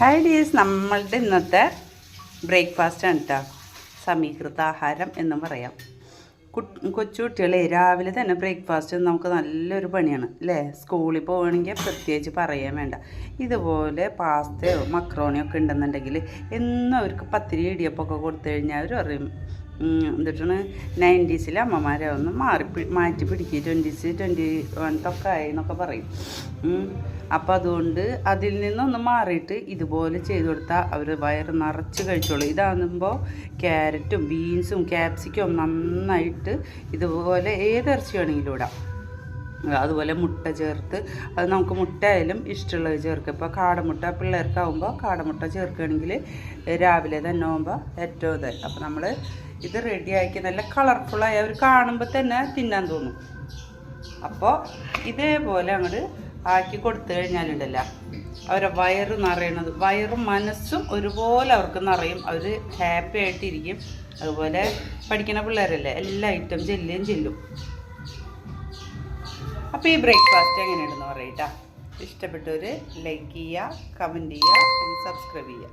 Hi dears, നമ്മളുടെ ഇന്നത്തെ breakfast ആണ് കേട്ടോ. സമീകൃത ആഹാരം എന്നും പറയാം. കൊച്ചു കുട്ടികളെ രാവിലെ തന്നെ ബ്രേക്ക്ഫാസ്റ്റ് നമുക്ക് നല്ലൊരു പണിയാണ് അല്ലേ. സ്കൂളിൽ പോവുകയാണെങ്കിൽ പ്രത്യേകിച്ച് പറയാൻ വേണ്ട. ഇതുപോലെ പാസ്തയോ മക്രോണിയോ ഒക്കെ ഉണ്ടെന്നുണ്ടെങ്കിൽ എന്നും അവർക്ക് പത്തിരി ഇടിയപ്പമൊക്കെ കൊടുത്തു കഴിഞ്ഞാൽ അവർ പറയും എന്നിട്ടാണ് 90s അമ്മമാരെ ഒന്ന് മാറ്റി പിടിക്കുക, 20s 21 ആയി എന്നൊക്കെ പറയും. അപ്പോൾ അതുകൊണ്ട് അതിൽ നിന്നൊന്ന് മാറിയിട്ട് ഇതുപോലെ ചെയ്ത് കൊടുത്താൽ അവർ വയറ് നിറച്ച് കഴിച്ചോളൂ. ഇതാകുമ്പോൾ ക്യാരറ്റും ബീൻസും ക്യാപ്സിക്കും നന്നായിട്ട് ഇതുപോലെ ഏതിറച്ചി വേണമെങ്കിലും ഇടാം. അതുപോലെ മുട്ട ചേർത്ത്, അത് നമുക്ക് മുട്ട ആയാലും ഇഷ്ടമുള്ളത് ചേർക്കുക. ഇപ്പോൾ കാടമുട്ട പിള്ളേർക്കാവുമ്പോൾ കാടമുട്ട ചേർക്കുകയാണെങ്കിൽ രാവിലെ തന്നെ ആകുമ്പോൾ ഏറ്റവും ഇതായി. അപ്പോൾ നമ്മൾ ഇത് റെഡിയാക്കി നല്ല കളർഫുള്ളായി അവർ കാണുമ്പോൾ തന്നെ തിന്നാൻ തോന്നും. അപ്പോൾ ഇതേപോലെ അങ്ങോട്ട് ആക്കി കൊടുത്തു കഴിഞ്ഞാലുണ്ടല്ലോ അവരെ വയറ് നിറയണത്, വയറും മനസ്സും ഒരുപോലെ അവർക്ക് നിറയും. അവർ ഹാപ്പി ആയിട്ടിരിക്കും. അതുപോലെ പഠിക്കുന്ന പിള്ളേരല്ലേ, എല്ലാ ഐറ്റം ചെല്ലും. അപ്പോൾ ഈ ബ്രേക്ക്ഫാസ്റ്റ് എങ്ങനെയുണ്ടെന്ന് പറയട്ടാ. ഇഷ്ടപ്പെട്ടവർ ലൈക്ക് ചെയ്യുക, കമൻറ്റ് ചെയ്യുക, സബ്സ്ക്രൈബ് ചെയ്യുക.